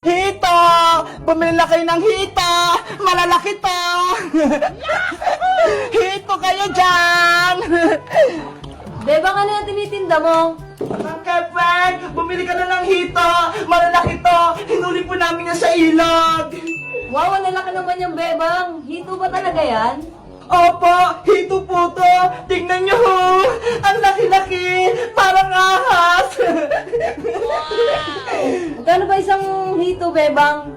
Hito! Bumili na kayo ng hito! Malalaki to! Hito kayo dyan! Bebang, ano yung tinitinda mo? Ang Kepeng, bumili ka na ng hito! Malalaki to! Hinuli po namin yan sa ilog! Wow, ang lalaki naman yung bebang. Hito ba talaga yan? Opo, hito po to! Tingnan nyo ho! Ang laki-laki! Parang ahas! Magkano ba isang hito, bebang?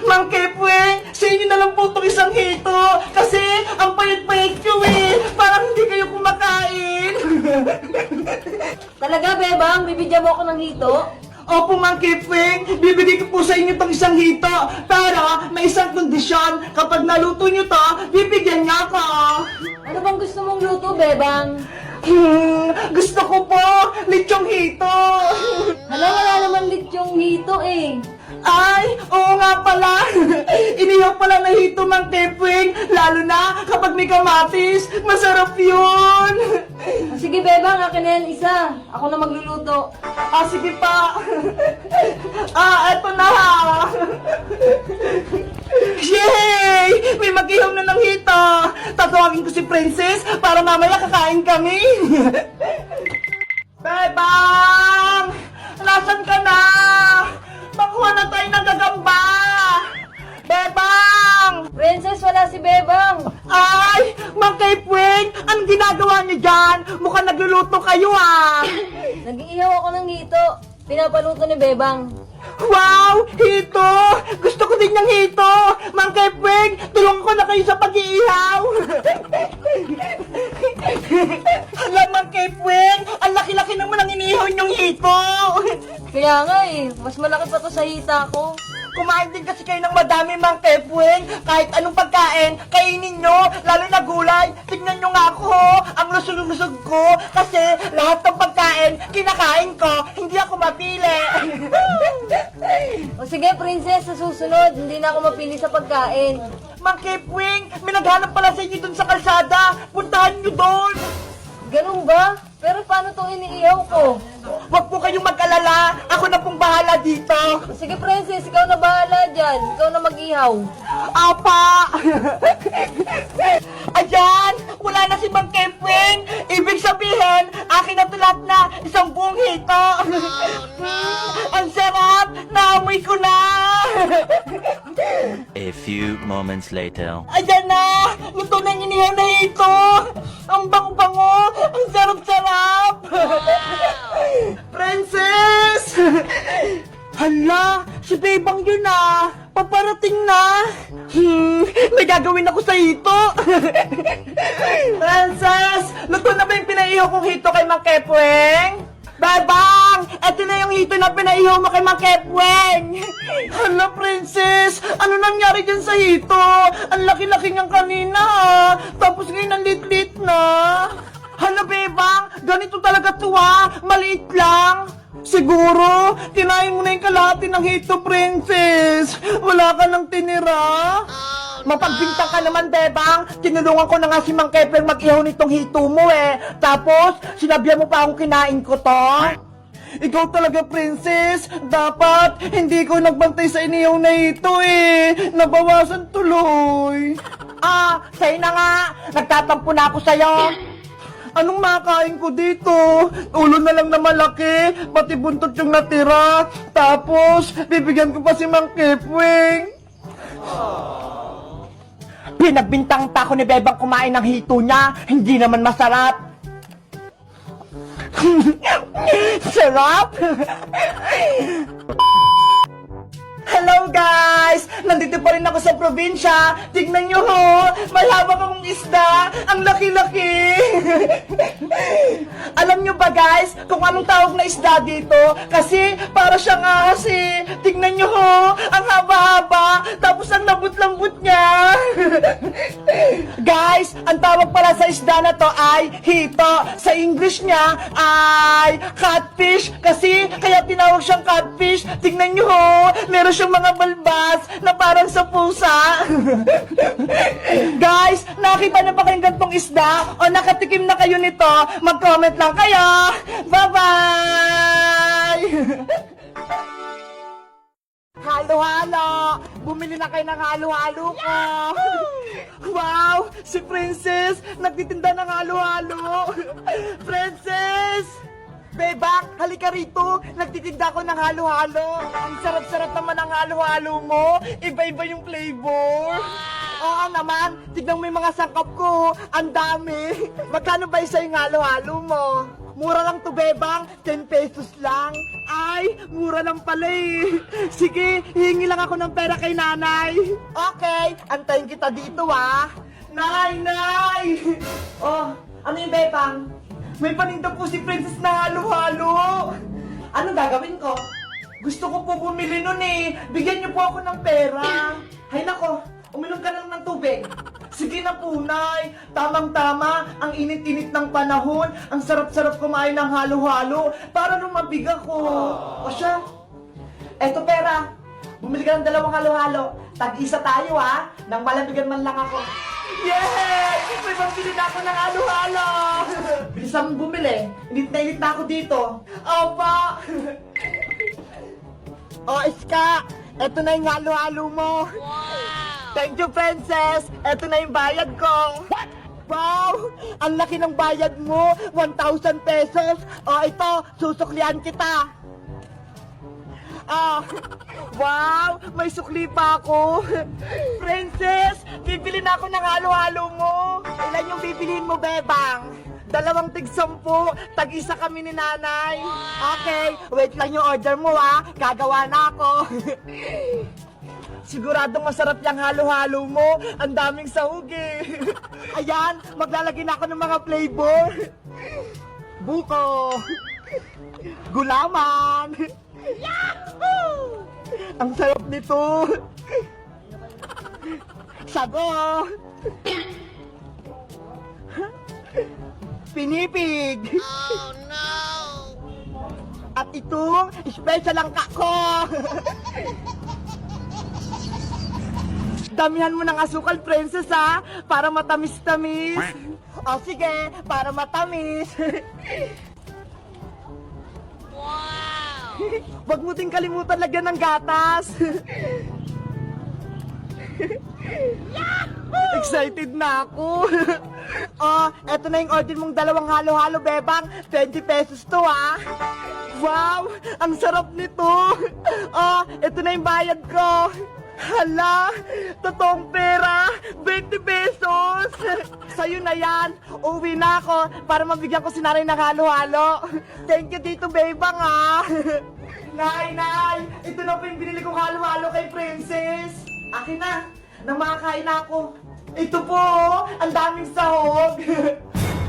Mang Kepeng, sa inyo na lang po itong isang hito! Kasi ang payat-payat nyo eh! Parang hindi kayo kumakain! Talaga, bebang? Bibigyan mo ako ng hito? Opo, Mang Kepeng, bibigay ko po sa inyo itong isang hito. Pero may isang kondisyon, kapag naluto nyo to, bibigyan niya ako. Ano bang gusto mong luto, bebang? Gusto ko po, lechong hito. Hala, wala naman yung hito eh. Ay, oo nga pala. Inihaw pala na hito, Mang Kepeng. Lalo na kapag may kamatis, masarap yun. Sige, bebang, akin na yan isa. Ako na magluluto. Sige pa. Eto na. Yay! May mag-ihaw na ng hito. Tatawagin ko si Princess para mamaya kakain kami. Bebang! Nasaan ka na? Makuha na tayo ng gagamba. Bebang! Princess, wala si bebang. Ay! Mang Kepeng! Anong ginagawa niyo dyan? Mukhang nagluluto kayo ah! Nag-iihaw ako ng hito. Pinapaluto ni bebang. Wow! Hito! Gusto ko din yung hito! Mang Kepeng! Tulungan ko na kayo sa pag-iihaw! Hala, Mang Kepeng! Ang laki-laki naman ang inihaw niyong hito! Kaya nga eh, mas malaki pa to sa hita ko. Kumain din kasi kayo ng madami, Mang Kepeng. Kahit anong pagkain, kainin nyo. Lalo na gulay. Tignan nyo nga ako, ang lusog-lusog ko. Kasi lahat ng pagkain, kinakain ko. Hindi ako mapili. O sige, princess, sa susunod, hindi na ako mapili sa pagkain. Mang Kepeng, may naghanap pala sa inyo dun sa kalsada. Puntahan nyo doon. Ganun ba? Pero paano itong iniihaw ko? Huwag po kayong mag-alala. Ako na pong bahala dito. Sige, princess, ikaw na bahala dyan. Ikaw na mag-ihaw. Apa! Ayan! Wala na si Mang Kepeng! Ibig sabihin, akin na ito lahat na isang buong hito! Ang sarap! Naamoy ko na! A few moments later. Ayan na! Luto na yung inihaw na hito! Ang bango-bango! Ang sarap-sarap! Princess! Hala! Si Bebang yun ah! Paparating na! May gagawin ako sa hito! Princess! Luto na ba yung pinaihaw kong hito kay Mang Kepeng? Bebang! Eto na yung hito na pinaihaw mo kay Mang Kepeng! Hala, Princess! Ano nangyari dyan sa hito? Ang laki-laki niyang kanina ah! Tapos ngayon ang lit-lit na! Hala, Bebang! Ganito talaga to ah! Maliit lang! Siguro, kinain mo na yung kalahati ng hito, Princess! Wala ka nang tinira! Mapagbintang ka naman, Bebang! Tinulungan ko na nga si Mang Kepeng mag-ihaw nitong hito mo eh! Tapos, sinabihan mo pa akong kinain ko to? Ikaw talaga, Princess! Dapat, hindi ko nagbantay sa inihaw na hito eh! Nabawasan tuloy! Sa'yo na nga! Nagtatampo na ako sa'yo! Anong makain ko dito? Ulo na lang na malaki, pati buntot yung natira. Tapos, bibigyan ko pa si Mang Kepeng. Pinagbintang pa ako ni Bebang kumain ng hito niya. Hindi naman masarap. Sarap! Hello guys! Nandito pa rin ako sa probinsya. Tignan nyo ho! May hawak akong isda. Ang laki-laki! Alam nyo ba guys, kung anong tawag na isda dito? Kasi para siyang ahas eh. Tignan nyo ho! Ang haba-haba. Tapos ang lambot-lambot niya. Guys, ang tawag pala sa isda na to ay hito. Sa English niya ay catfish. Kasi kaya tinawag siyang catfish. Tignan nyo ho! Meron siyang mga balbas na parang sa pusa. Guys, nakita na ba kayong gantong isda? O nakatikim na kayo nito? Mag-comment lang kayo. Bye-bye! halo-halo. Bumili na kayo ng halo-halo ko. Wow, si Princess nagtitinda ng halo-halo. Princess! Bebang, halika rito. Nagtitinda ko ng halo-halo. Ang sarap-sarap naman ng halo-halo mo. Iba-iba yung flavor. Oo naman, tignan mo yung mga sangkap ko. Ang dami. Magkano ba isa yung halo-halo mo? Mura lang to, Bebang. 10 pesos lang. Ay, mura lang pala eh. Sige, hihingi lang ako ng pera kay nanay. Okay, antayin kita dito ah. Nay! Oh, ano yung Bebang? May paninda po si Princess na halo-halo. Ano gagawin ko? Gusto ko po bumili nun eh. Bigyan niyo po ako ng pera. Hay nako, uminom ka na lang ng tubig. Sige na po, Nay. Tamang-tama, ang init-init ng panahon. Ang sarap-sarap kumain ng halo-halo para lumabig ako. O siya, eto pera. Bumili ka ng 2 halo-halo. Tag-isa tayo ha, nang malamigan man lang ako. Yay! May pambili na ako ng halo-halo! Bilisan mong bumili. Init na init na ako dito. Opo! O, Iska! Eto na yung halo-halo mo. Thank you, Princess! Eto na yung bayad ko. Wow! Ang laki ng bayad mo! 1,000 pesos! O, ito, susuklian kita. Wow! May sukli pa ako! Princess! Bibili na ako ng halo-halo mo! Ilan yung bibiliin mo, Bebang? 2 tig-10, tag-isa kami ni nanay. Okay, wait lang yung order mo ha. Gagawa na ako. Siguradong masarap yung halo-halo mo. Ang daming sahog eh. Ayan, maglalagay na ako ng mga flavor. Buko. Gulaman. Yahoo! Ang sarap nito. Sago. Pinipig. Oh no! At itong special ang kako. Damihan mo ng asukal, Princess ha, para matamis-tamis. O sige, para matamis. Wag mo din kalimutan lagyan ng gatas. Excited na ako. Oh, eto na yung order mong 2 halo-halo, Bebang. 20 pesos to ha. Wow, ang sarap nito. Oh, eto na yung bayad ko. Hala, totoong pera, 20 pesos. Sa'yo na yan, uwi na ako para mabigyan ko si nanay ng halo-halo. Thank you dito, Bebang ha. Nay, ito na po yung binili kong halo-halo kay Princess. Akin na, nang makakain na ako. Ito po, ang daming sahog.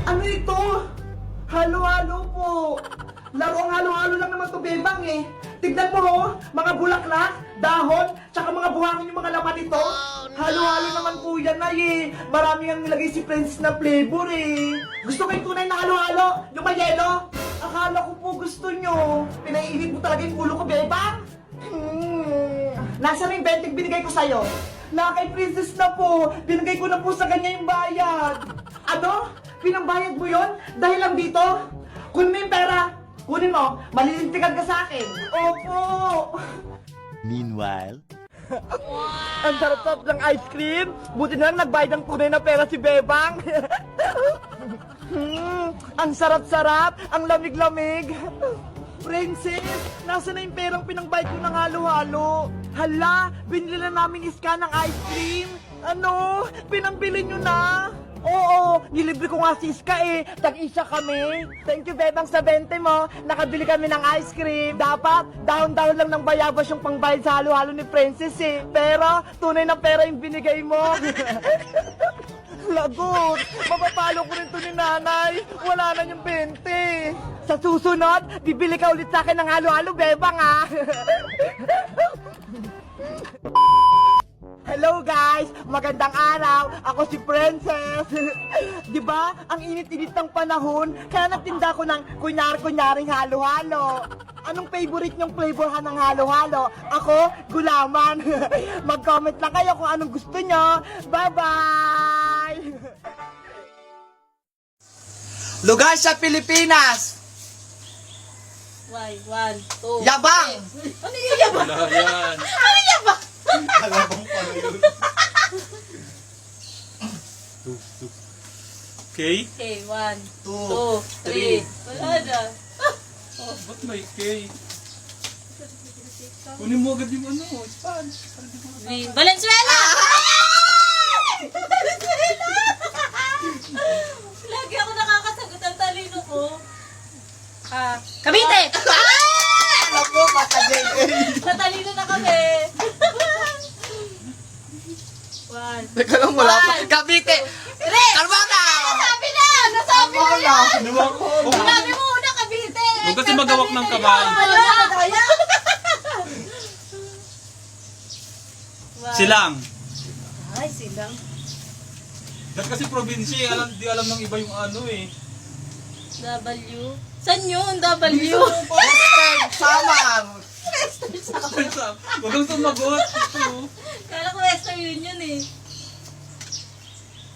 Ano ito? Halo-halo po. Larong halo-halo lang naman to, Bebang eh. Tignan mo ho, mga bulaklak, dahon, tsaka mga buhangin yung mga laman nito. Halo-halo naman po yan ay eh. Marami ang nilagay si Princess na flavor eh. Gusto ko yung tunay na halo-halo, yung may yelo. Akala ko po gusto nyo. Pinaiinit mo talaga yung ulo ko, Bebang. Nasaan na yung 20 binigay ko sa'yo? Na kay Princess na po. Binigay ko na po sa kanya yung bayad. Ano? Pinambayad mo yon? Dahil lang dito? Kunin mo yung pera. Kunin mo. Malilintikan ka sa akin. Opo. Meanwhile, Ang sarap-sarap ng ice cream. Buti na lang nagbayad ng tunay na pera si Bebang. Ang sarap-sarap. Ang lamig-lamig. Princess, nasa na yung perang pinangbayad ko ng halo-halo? Hala, binili na namin Iska ng ice cream. Ano? Pinambili nyo na? Oo, nilibre ko nga si Iska eh. Tag-isa kami. Thank you, Bebang, sa 20 mo. Nakabili kami ng ice cream. Dapat, dahon-dahon lang ng bayabas yung pangbayad sa halo-halo ni Princess eh. Pero, tunay na pera yung binigay mo. Lagot! Mapapalo ko rin to ni nanay. Wala na yung 20. Sa susunod, bibili ka ulit sa akin ng halo-halo, Bebang ah. Hello guys! Magandang araw! Ako si Princess! Di ba? Ang init-init ng panahon, kaya nagtinda ko ng kunyari-kunyaring halo-halo. Anong favorite niyong flavorhan ng halo-halo? Ako, gulaman. Mag-comment lang kayo kung anong gusto niyo. Bye-bye! Lugar sa Pilipinas! Why? 1, 2, Yabang! Ano yung yabang? Wala yan. Ano K? Okay, 1, 2, 2, 3. Wala na. Oh, ba't may K? Kunin mo agad yung ano, Spanish. Valenzuela! Lagi ako nakakasagot ang talino ko. Cavite! Alam ko, matagay. Natalino na kami. 1, Teka lang, wala pa. One. Cavite! Carmona! Nasabi na! Nasabi na yan! Sinabi mo una, Cavite! Huwag kasi magawak ng kamay. Silang. Ay, silang. Dahil kasi probinsya, di alam ng iba yung ano eh. W. Saan yun? W. Western Samar! Huwag kang sumagot. Ito. Kala ko Western Union eh.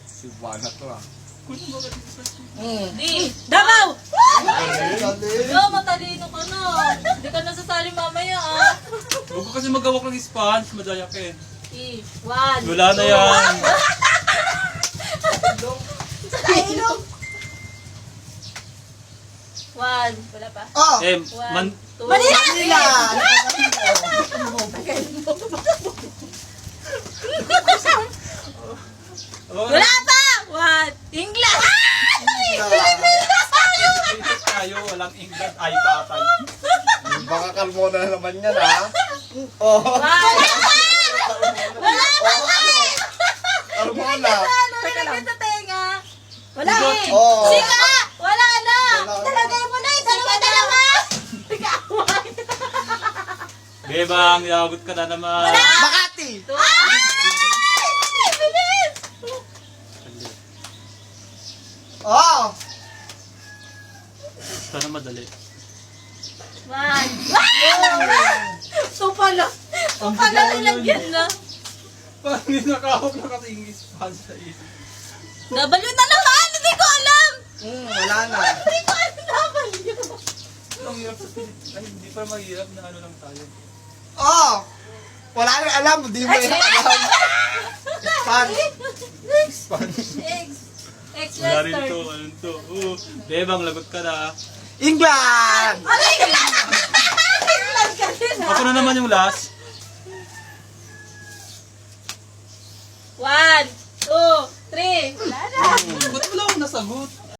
Si Juana to ah. Kunin mo agad yung Spanish. Di. Davao! Galing. Yo, matalino ka na. Hindi ka nasasali mamaya ah. Huwag ka kasi magawak ng Spanish, madaya ka eh. 1. Wala na yan. Ilong. 1. Wala pa. Oh! Eh, 1, 2. Manila! Wala pa! 1. English! English tayo, walang English. Ay, patay. Baka Carmona na naman yan ha. Oh! Wala pa! Carmona! Ano nalagay sa tenga? Wala Sigot. eh. Oh! Sika! Wala na! Wala. Talagay mo na! Dalawa! Ikawan! Bebang, yabot ka na naman. Makati! Ay! Bilis! Oh! Sana madali. 1. So pala. So pala nilagyan na. Parang hindi nakahawak na kasi English Spanish sa isip. W na naman! Hindi ko alam! Wala na. Hindi ko alam W. Ang hirap sa Pilipinas. Ay, hindi pa mahirap na ano lang tayo. Oh! Wala nang alam, di mo yung alam. Spanish. Spanish. X. X Wala rin to, Western. ano to. Bebang, lagot ka na. England! Ano yung lang? England ka din ha? Ako na naman yung last. 1, 2, 3. Wala na. Ba't wala akong nasagot?